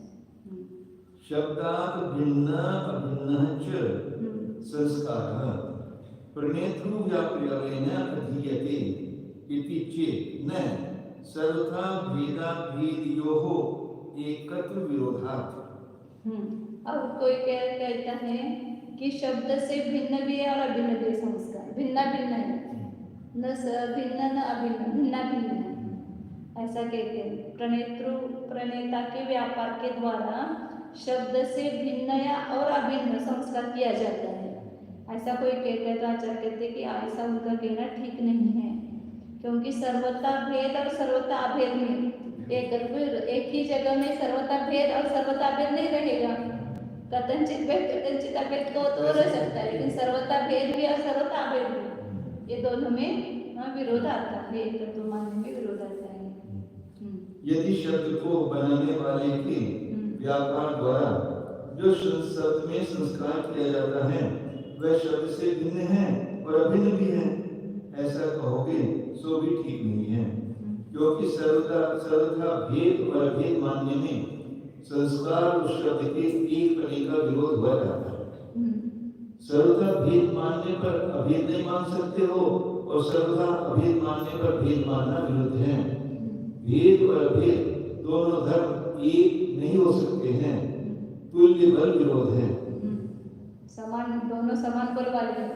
B: शब्दात भिन्न अभिन्न च संस्कारः प्रणेतृ व्याप्रियेन अधीयते इति चेत् न सर्वथा भेदाभेदयोः एकत्र विरोधात्।
A: अब कोई कहता है कि शब्द से भिन्न भी है और अभिन्न भी है संस्कार भिन्न भिन्न है न भिन्न न अभिन्न भिन्न भिन्न है ऐसा कहते हैं प्रणेता के व्यापार के द्वारा शब्द से भिन्न या और अभिन्न संस्कार किया जाता है ऐसा कोई कहता है तो आचार्य कहते हैं कि ऐसा उनका कहना ठीक नहीं है क्योंकि सर्वथा भेद और सर्वथा अभेद में एक ही जगह में सर्वथा भेद और सर्वथा अभेद नहीं रहेगा कथनचित भेद कथनचित अभेद को तो रह सकता है लेकिन सर्वथा भेद भी और सर्वथा अभेद भी ये दोनों में विरोध आता है एकत्व मानने में विरोध आता है।
B: यदि शब्द को बनाने वाले के व्यापार द्वारा जो शब्द में संस्कार किया जाता है वह शब्द से भिन्न है और अभिन्न भी है ऐसा कहोगे सो भी ठीक नहीं है क्योंकि सर्वथा भेद और अभेद मानने में संस्कार उस शब्द के एक पने का विरोध हो जाता है। सर्वथा भेद मानने पर अभेद नहीं मान सकते हो और सर्वथा अभेद मानने पर भेद मानना विरुद्ध है। भेद और अभेद दोनों धर्म एक नहीं हो सकते हैं तुल्य बल विरोध है
A: समान दोनों समान बल वाले हैं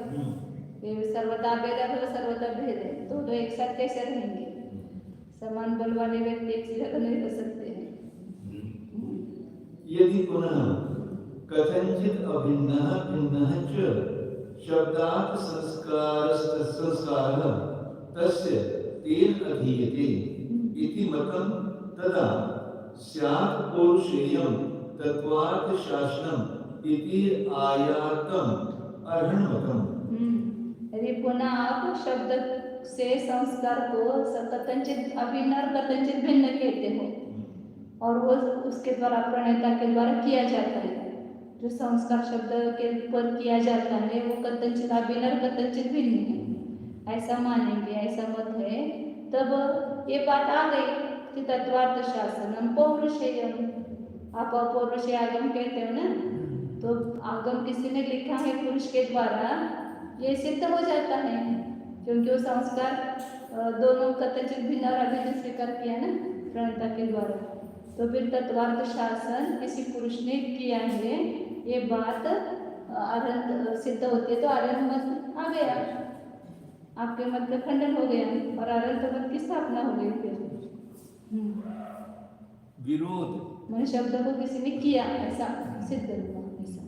A: ये सर्वथा भेद है सर्वथा भेद है तो एक साथ कैसे रहेंगे समान बल वाले व्यक्ति एक जगह नहीं रह सकते हैं।
B: यदि पुनः कथंचित अभिन्नः भिन्नः च शब्दात् संस्कारः तस्य तेन अधीयते इति मतं तदा स्यात् पौरुषेयं तत्वार्थ शासनम् इति आयातम् अर्हणमतम्।
A: यदि पुनः आप शब्द से संस्कार को कथनचित अभिन्न और कथनचित भिन्न कहते हो और वो उसके द्वारा प्रणेता के द्वारा किया जाता है जो संस्कार शब्द के ऊपर किया जाता है वो कथनचित अभिन्न और कथनचित भिन्न है ऐसा मानेंगे ऐसा मत है तब ये बात आ गई कि तत्वार्थ शासनम पौरुषेयम आप पौरुषेय आगम कहते हो ना तो आगम किसी ने लिखा है पुरुष के द्वारा ये सिद्ध हो जाता है क्योंकि वो संस्कार दोनों कथनचित भिन्न और अभिन्न स्वीकार किया ना प्रणेता के द्वारा तो फिर तत्वार्थ शासन किसी पुरुष ने किया है ये बात आरंभ सिद्ध होती है तो आरंभ मत आ गया आपके मत का खंडन हो गया और आरंभ मत की स्थापना हो गई फिर
B: विरोध
A: मैंने शब्द को किसी ने किया ऐसा सिद्ध हुआ ऐसा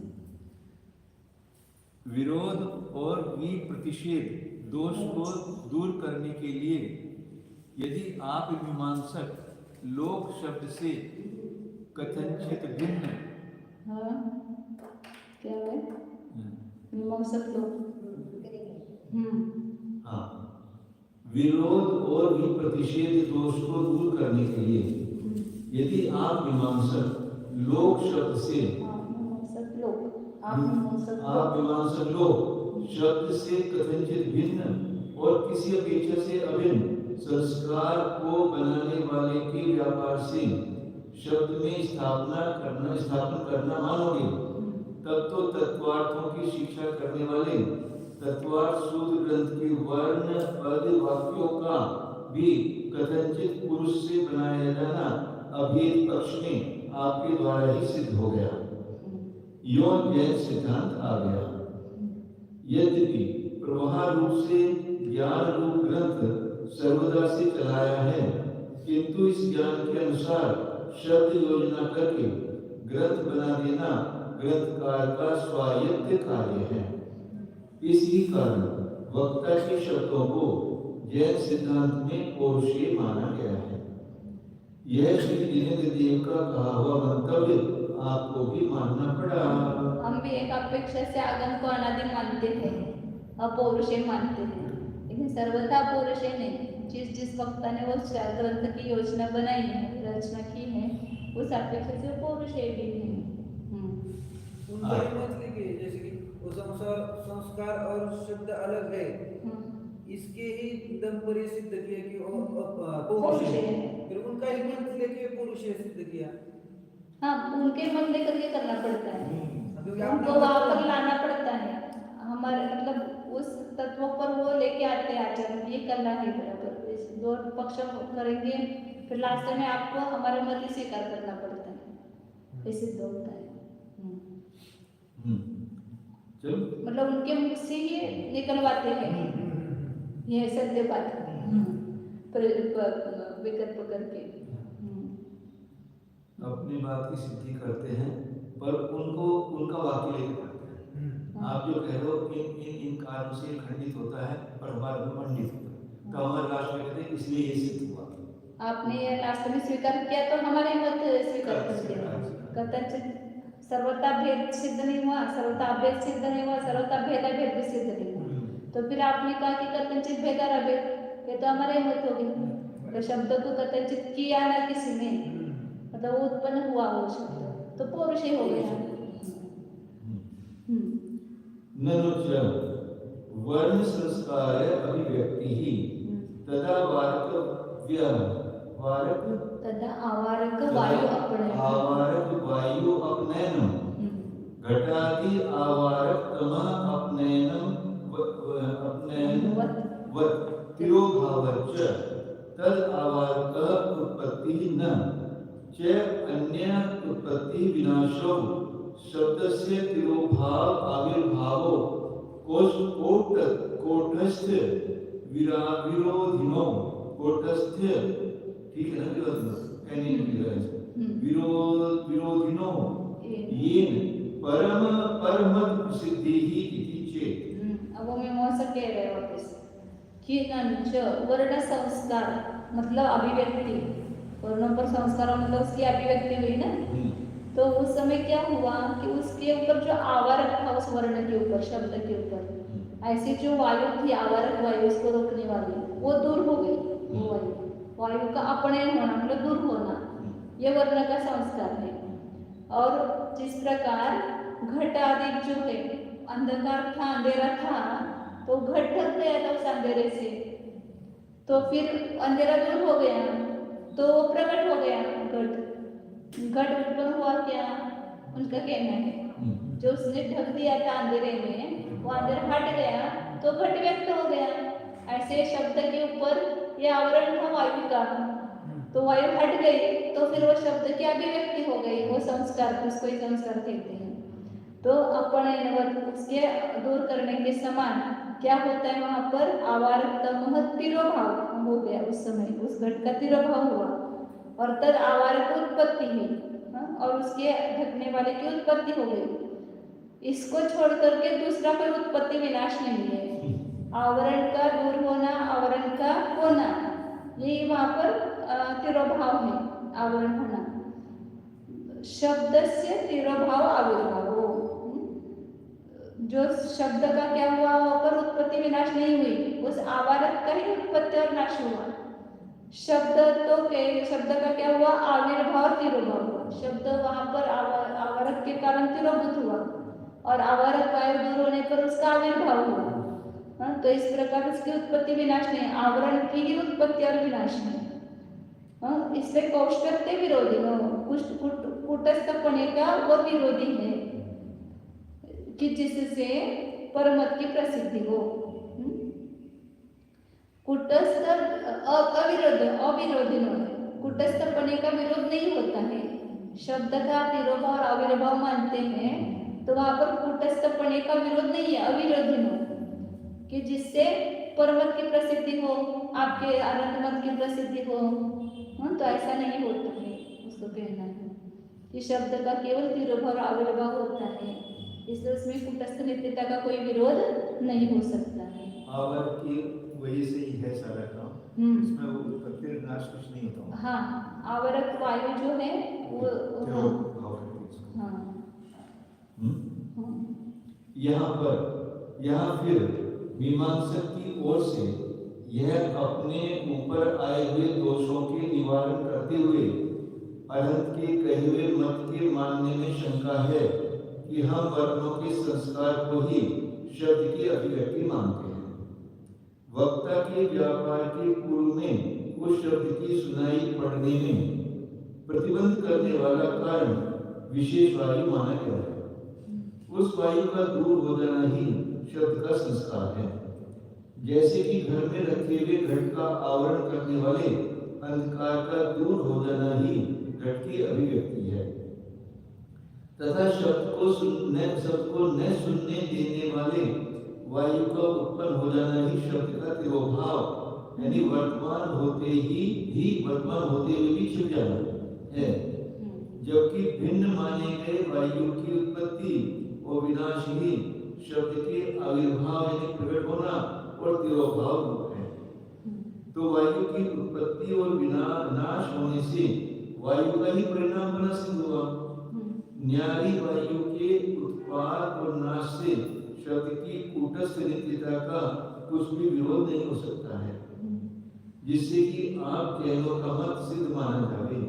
E: विरोध और प्रतिषेध दोष को दूर करने के लिए यदि आप मीमांसक लोक शब्द से कथनचित भिन्न
A: हाँ क्या है मीमांसक लोग
B: हाँ विरोध और प्रतिषेध दोष को दूर करने के लिए यदि आप मीमांसक लोक शब्द से आप मीमांसक लोग शब्द से कथनचित भिन्न और किसी अपेक्षा से अभिन्न संस्कार को बनाने वाले के व्यापार से शब्द में स्थापन करना मानोगे तब तो तत्वार्थों की शिक्षा करने वाले तत्वार्थ सूत्र ग्रंथ के वर्ण पद वाक्यों का भी कथनचित पुरुष से बनाया जाना अभेद पक्ष में आपके द्वारा ही सिद्ध हो गया यौन जैन सिद्धांत आ गया। यद्यपि प्रवाह रूप से ज्ञान रूप ग्रंथ सर्वदा से चलाया है किंतु इस ज्ञान के अनुसार शब्द योजना करके ग्रंथ बना देना ग्रंथकार का स्वायत्त कार्य है। इसी कारण वक्ता के शब्दों को जैन सिद्धांत में पौरुषेय माना गया है। यह श्री जिनेन्द्र देव का कहा हुआ मंतव्य आपको भी मानना पड़ा।
A: हम भी एक अपेक्षा से आगम को अनादि मानते हैं अपौरुषेय मानते हैं लेकिन सर्वथा पौरुषेय नहीं जिस वक्ता ने वो ग्रंथ की योजना बनाई है रचना की है उस अपेक्षा से पौरुषेय भी है।
C: उनका मत लेके जैसे कि संस्कार और शब्द अलग है, इसके ही दम पर ये सिद्ध किया कि वो पौरुष है, फिर उनका ही मन लेके पुरुष है सिद्ध किया।
A: हाँ, उनके मन लेकर के करना पड़ता है,
C: क्योंकि
A: उनको वहां पर लाना पड़ता है। हमारे मतलब उस तत्व पर वो लेके आते हैं आचरण, ये करना है बराबर। इस दो पक्ष करेंगे, फिर लास्ट में आपको हमारे मत ही स्वीकार करना पड़ता है, ऐसे दो होता है।
B: चलो
A: मतलब उनके मुख से ही निकलवाते हैं, यह सत्य बात है। विकल्प करके
B: अपनी बात की सिद्धि करते हैं, पर उनको उनका वाक्य लेके करते हैं। आप जो कह रहे हो इन इन इन कारणों से खंडित होता है और हमारे में मंडित होता है, तो हमारे लास्ट में कहते हैं इसलिए ये सिद्ध हुआ।
A: आपने ये लास्ट में स्वीकार किया तो हमारे मत स्वीकार करते हैं। कथनचित सर्वता भेद सिद्ध नहीं हुआ, सर्वता अभेद सिद्ध नहीं हुआ, सर्वता भेदा भेद भी सिद्ध नहीं हुआ। तो फिर आपने कहा कि कथनचित भेदा अभेद, ये तो हमारे मत हो गए। तो शब्द को कथनचित किया ना किसी ने, मतलब वो उत्पन्न हुआ वो शब्द, तो पौरुष ही हो गया।
B: ननुच वर्ण संस्कार अभिव्यक्ति ही तदा वारक
A: तदा आवारक वायु अपनयन,
B: आवारक वायु अपनयनम घटादि आवारक तम अपनयनम वत् तिरोभावच्च तद आवारक उत्पत्ति न च अन्य उत्पत्ति विनाशो शब्दस्य तिरोभाव आविर्भावो कोटस्थ विरोधिनो कोटस्थ, ठीक है ना, विरोधिनो येन परमत सिद्धि ही इति चेत।
A: अब वो मैं मौसम कह रहे वापस कि नंच वर्ण संस्कार मतलब अभिव्यक्ति, वर्णों पर संस्कार मतलब उसकी अभिव्यक्ति हुई ना। तो उस समय क्या हुआ कि उसके ऊपर जो आवारक था उस वर्ण के ऊपर, शब्द के ऊपर, ऐसी जो वायु थी आवारक वायु उसको रोकने वाली, वो दूर हो गई। वो वायु का अपनयन होना मतलब दूर होना, ये वर्ण का संस्कार है। और जिस प्रकार घट आदि जो है अंधकार था, अंधेरा था, तो घट ढक गया था उस अंधेरे से, तो फिर अंधेरा दूर हो गया तो वो प्रकट हो गया घट उत्पन्न हुआ। क्या उनका कहना है, जो उसने ढक दिया था अंधेरे में वो अंधेरा हट गया तो घट व्यक्त हो गया। ऐसे शब्द के ऊपर ये आवरण था वायु का, तो वायु हट गई तो फिर वो शब्द की अभिव्यक्ति हो गई, वो संस्कार, उसको ही संस्कार कहते हैं। तो अपनयन उसके दूर करने के समान क्या होता है वहां पर, आवारकतम तिरोभाव हो गया उस समय, उस घट का तिरोभाव हुआ और तद आवारक उत्पत्ति हुई और उसके ढकने वाले की उत्पत्ति हो गई। इसको छोड़ करके दूसरा कोई उत्पत्ति विनाश नहीं है। आवरण का दूर होना, आवरण का होना, ये वहां पर तिरोभाव है, आवरण होना। शब्द से तिरोभाव आविर्भाव, जो शब्द का क्या हुआ वहां पर उत्पत्ति विनाश नहीं हुई, उस आवारक का ही उत्पत्ति और नाश हुआ। शब्द तो शब्द का क्या हुआ, आविर्भाव तिरोभाव हुआ। शब्द वहां पर आवारक के कारण तिरोभूत हुआ और आवारक वायु दूर होने पर उसका आविर्भाव हुआ। तो इस प्रकार उसकी उत्पत्ति विनाश नहीं, आवरण की ही उत्पत्ति और विनाश नहीं। इसलिए कौष्टत्य विरोधी हो, कूटस्थपने का वो विरोधी है कि जिससे परमत की प्रसिद्धि हो। कूटस्थ अविरोधी है, कूटस्थपने का विरोध नहीं होता है। शब्द का तिरोभाव और आविर्भाव मानते हैं तो वहां पर कूटस्थपने का विरोध नहीं है, अविरोधी हो, कि जिससे परमत की प्रसिद्धि हो, आपके अनंत मत की प्रसिद्धि हो। तो ऐसा नहीं होता है, उसको कहना है कि शब्द का केवल तिरोभाव आविर्भाव होता है, इसलिए उसमें कूटस्थ नित्यता का कोई विरोध नहीं हो सकता है।
B: आवर की वजह से ही है सारा काम, इसमें वो उत्पत्ति नाश कुछ नहीं होता।
A: हाँ, आवर्त वायु जो है वो
B: यहाँ फिर मीमांसक की ओर से यह अपने ऊपर आए हुए दोषों के निवारण करते हुए अनंत के कहे हुए मत के मानने में शंका है कि हम वर्णों के संस्कार को ही शब्द की अभिव्यक्ति मानते हैं। वक्ता के व्यापार के पूर्व में उस शब्द की सुनाई पढ़ने में प्रतिबंध करने वाला कारण विशेष वायु माना गया है। उस वायु का दूर हो जाना ही शब्द का संस्कार है। जैसे कि घर में रखे हुए घट का आवरण करने वाले अंधकार का दूर हो जाना ही घट की अभिव्यक्ति है, तथा शब्द को न सुनने देने वाले वायु का उत्पन्न हो जाना ही शब्द का तिरोभाव यानी वर्तमान होते हुए भी छिप जाना है। जबकि भिन्न माने गए वायु की उत्पत्ति और विनाश ही शब्द के आविर्भाव यानी प्रकट होना और तिरोभाव रूप है। तो वायु की उत्पत्ति और विनाश होने से वायु का ही परिणाम बना सिद्ध हुआ। न्यारी वायु के उत्पाद और नाश से शब्द की कूटस्थ नित्यता का कुछ भी विरोध नहीं हो सकता है, जिससे कि आप कहनों का मत सिद्ध माना जाए।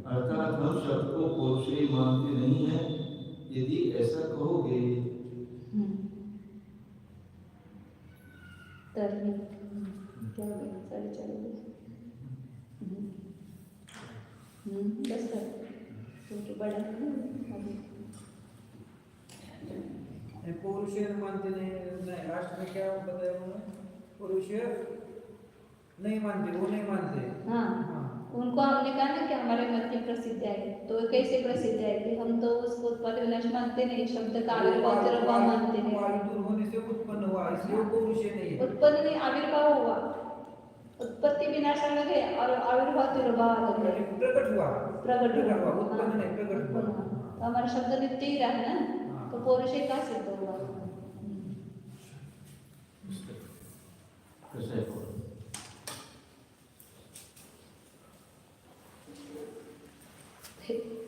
B: अर्थात हम शब्द को पौरुषेय मानते नहीं हैं यदि ऐसा कहोगे।
A: क्या हो गया? 4:30 बस क्योंकि बड़ा
C: पौरुषीय मानते नहीं, लास्ट में क्या बताया उन्होंने? पौरुषीय नहीं मानते, वो नहीं मानते।
A: हाँ, उनको हमने कहा ना कि हमारे मत में प्रसिद्ध है, तो कैसे प्रसिद्ध है कि हम तो उसको उत्पत्ति विनाश मानते नहीं, शब्द का आविर्भाव तिरोभाव मानते हैं।
C: वायु दूर होने से उत्पन्न हुआ, इसलिए वो पौरुषीय नहीं है।
A: उत्पन्न नहीं, आविर्भाव हुआ। उत्पत्ति विनाश अलग है और आविर्भाव तिरोभाव अलग है।
C: प्रकट हुआ,
A: उत्पन्न
C: नहीं, प्रकट हुआ।
A: तो हमारा शब्द नित्य ही रहा ना, तो पौरुषेय का सिद्ध हुआ।
B: कैसे